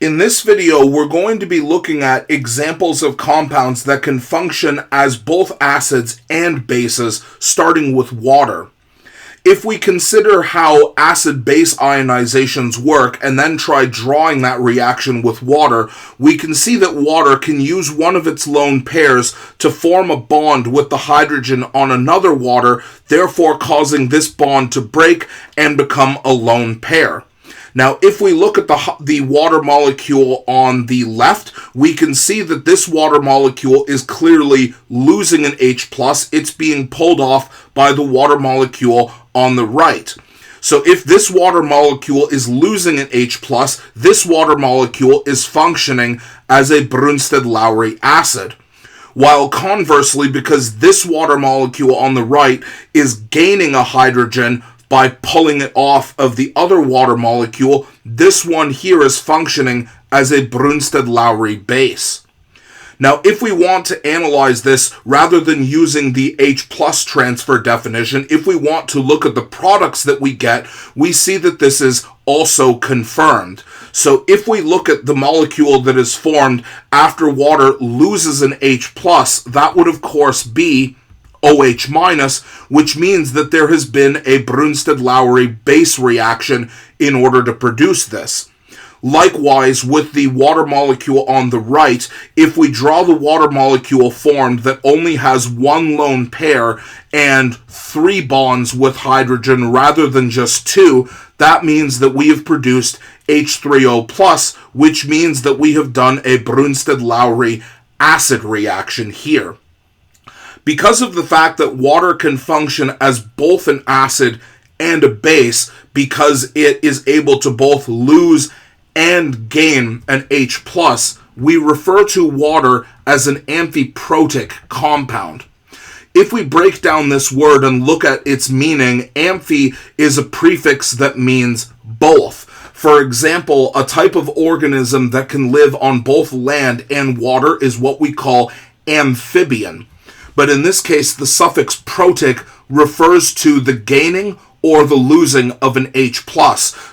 In this video, we're going to be looking at examples of compounds that can function as both acids and bases, starting with water. If we consider how acid-base ionizations work and then try drawing that reaction with water, we can see that water can use one of its lone pairs to form a bond with the hydrogen on another water, therefore causing this bond to break and become a lone pair. Now, if we look at the water molecule on the left, we can see that this water molecule is clearly losing an H+. It's being pulled off by the water molecule on the right. So if this water molecule is losing an H+, this water molecule is functioning as a Brønsted-Lowry acid. While conversely, because this water molecule on the right is gaining a hydrogen by pulling it off of the other water molecule, this one here is functioning as a Brønsted-Lowry base. Now, if we want to analyze this, rather than using the H+ transfer definition, if we want to look at the products that we get, we see that this is also confirmed. So if we look at the molecule that is formed after water loses an H+, that would of course be OH-, which means that there has been a Brønsted-Lowry base reaction in order to produce this. Likewise, with the water molecule on the right, if we draw the water molecule formed that only has one lone pair and 3 bonds with hydrogen rather than just 2, that means that we have produced H3O+, which means that we have done a Brønsted-Lowry acid reaction here. Because of the fact that water can function as both an acid and a base, because it is able to both lose and gain an H+, we refer to water as an amphiprotic compound. If we break down this word and look at its meaning, amphi is a prefix that means both. For example, a type of organism that can live on both land and water is what we call amphibian. But in this case, the suffix protic refers to the gaining or the losing of an H+.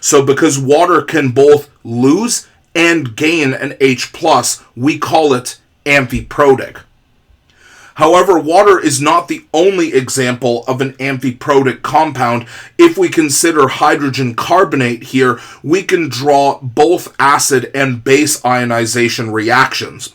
So because water can both lose and gain an H+, we call it amphiprotic. However, water is not the only example of an amphiprotic compound. If we consider hydrogen carbonate here, we can draw both acid and base ionization reactions.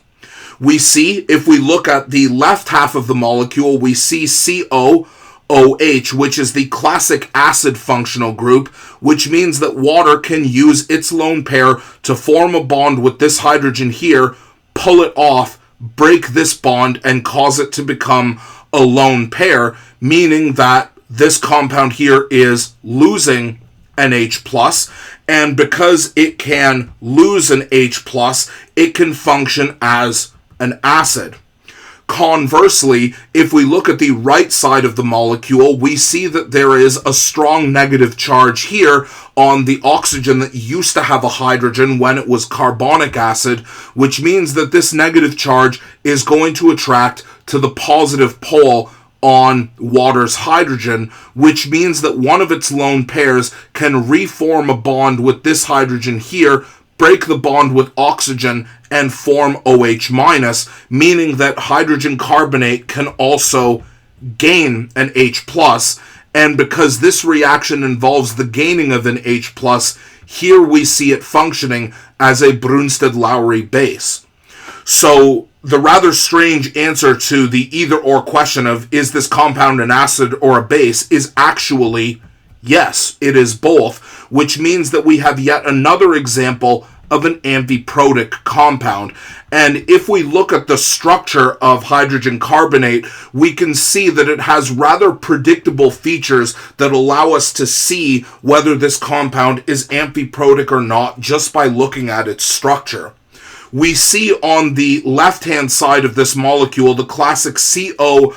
We see, if we look at the left half of the molecule, we see COOH, which is the classic acid functional group, which means that water can use its lone pair to form a bond with this hydrogen here, pull it off, break this bond, and cause it to become a lone pair, meaning that this compound here is losing an H+, and because it can lose an H+, it can function as an acid. Conversely, if we look at the right side of the molecule, we see that there is a strong negative charge here on the oxygen that used to have a hydrogen when it was carbonic acid, which means that this negative charge is going to attract to the positive pole on water's hydrogen, which means that one of its lone pairs can reform a bond with this hydrogen here, break the bond with oxygen, and form OH-, meaning that hydrogen carbonate can also gain an H+, and because this reaction involves the gaining of an H+, here we see it functioning as a Brønsted-Lowry base. So the rather strange answer to the either-or question of is this compound an acid or a base is actually yes, it is both, which means that we have yet another example of an amphiprotic compound. And if we look at the structure of hydrogen carbonate, we can see that it has rather predictable features that allow us to see whether this compound is amphiprotic or not just by looking at its structure. We see on the left-hand side of this molecule the classic COOH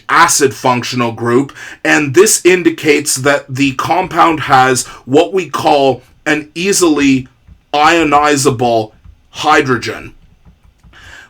acid functional group, and this indicates that the compound has what we call an easily ionizable hydrogen,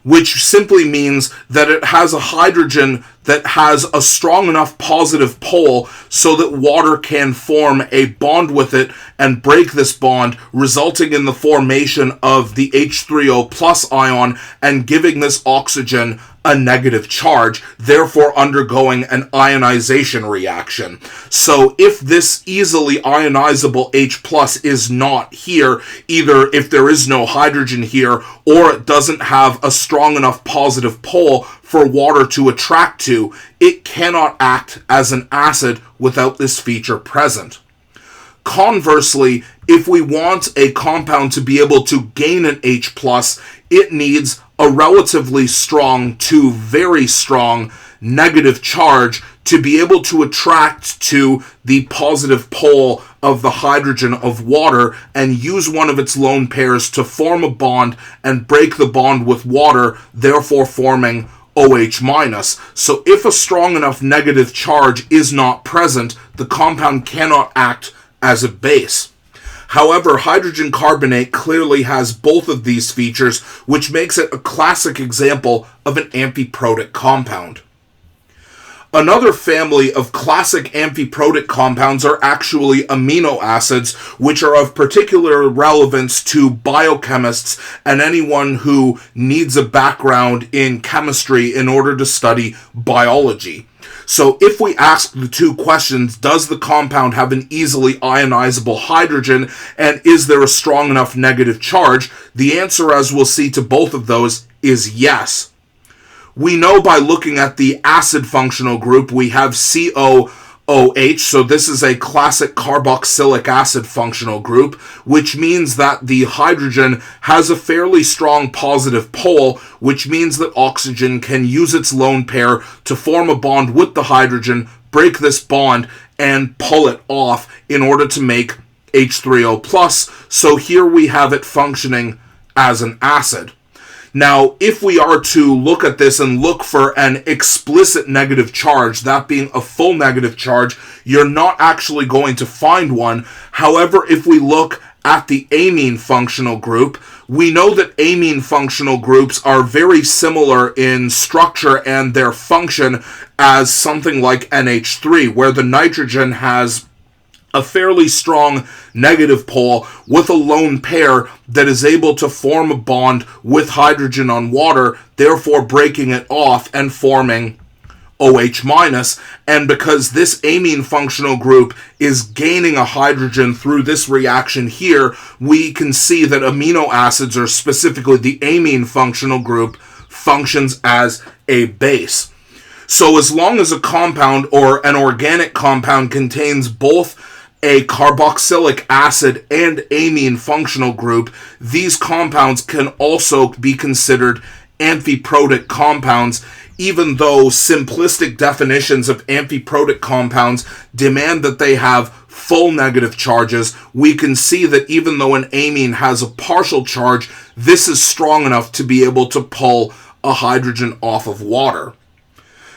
which simply means that it has a hydrogen that has a strong enough positive pole so that water can form a bond with it and break this bond, resulting in the formation of the H3O plus ion and giving this oxygen a negative charge, therefore undergoing an ionization reaction. So if this easily ionizable H plus is not here, either if there is no hydrogen here or it doesn't have a strong enough positive pole for water to attract to, it cannot act as an acid without this feature present. Conversely, if we want a compound to be able to gain an H+, it needs a relatively strong to very strong negative charge to be able to attract to the positive pole of the hydrogen of water and use one of its lone pairs to form a bond and break the bond with water, therefore forming OH-. So if a strong enough negative charge is not present, the compound cannot act as a base. However, hydrogen carbonate clearly has both of these features, which makes it a classic example of an amphiprotic compound. Another family of classic amphiprotic compounds are actually amino acids, which are of particular relevance to biochemists and anyone who needs a background in chemistry in order to study biology. So if we ask the two questions, does the compound have an easily ionizable hydrogen, and is there a strong enough negative charge? The answer, as we'll see to both of those, is yes. We know by looking at the acid functional group, we have COOH, so this is a classic carboxylic acid functional group, which means that the hydrogen has a fairly strong positive pole, which means that oxygen can use its lone pair to form a bond with the hydrogen, break this bond, and pull it off in order to make H3O+. So here we have it functioning as an acid. Now, if we are to look at this and look for an explicit negative charge, that being a full negative charge, you're not actually going to find one. However, if we look at the amine functional group, we know that amine functional groups are very similar in structure and their function as something like NH3, where the nitrogen has a fairly strong negative pole with a lone pair that is able to form a bond with hydrogen on water, therefore breaking it off and forming OH-. And because this amine functional group is gaining a hydrogen through this reaction here, we can see that amino acids, or specifically the amine functional group, functions as a base. So as long as a compound or an organic compound contains both a carboxylic acid and amine functional group, these compounds can also be considered amphiprotic compounds, even though simplistic definitions of amphiprotic compounds demand that they have full negative charges. We can see that even though an amine has a partial charge, this is strong enough to be able to pull a hydrogen off of water.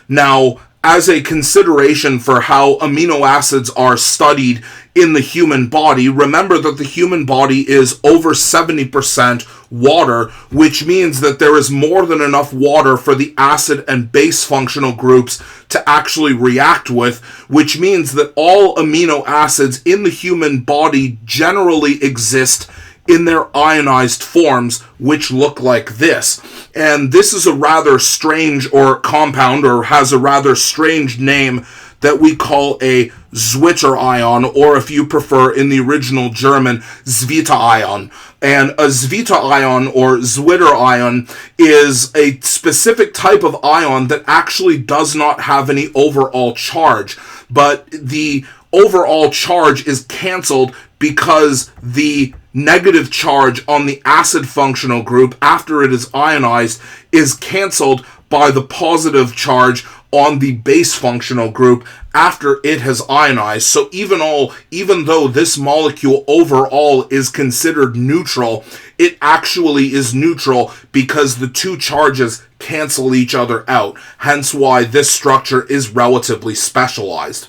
Now, as a consideration for how amino acids are studied in the human body, remember that the human body is over 70% water, which means that there is more than enough water for the acid and base functional groups to actually react with, which means that all amino acids in the human body generally exist in their ionized forms, which look like this. And this is a rather strange or compound, or has a rather strange name, that we call a Zwitter ion, or if you prefer in the original German, Zwitter ion. And a Zwitter ion or Zwitter ion is a specific type of ion that actually does not have any overall charge, but the overall charge is canceled because the negative charge on the acid functional group after it is ionized is canceled by the positive charge on the base functional group after it has ionized. So even though this molecule overall is considered neutral, it actually is neutral because the two charges cancel each other out, hence why this structure is relatively specialized.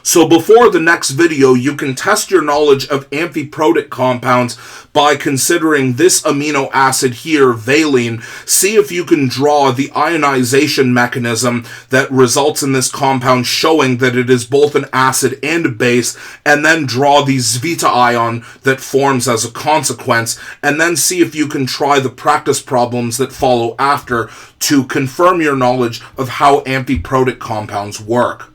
So before the next video, you can test your knowledge of amphiprotic compounds by considering this amino acid here, valine. See if you can draw the ionization mechanism that results in this compound, showing that it is both an acid and a base, and then draw the Zwita ion that forms as a consequence, and then see if you can try the practice problems that follow after to confirm your knowledge of how amphiprotic compounds work.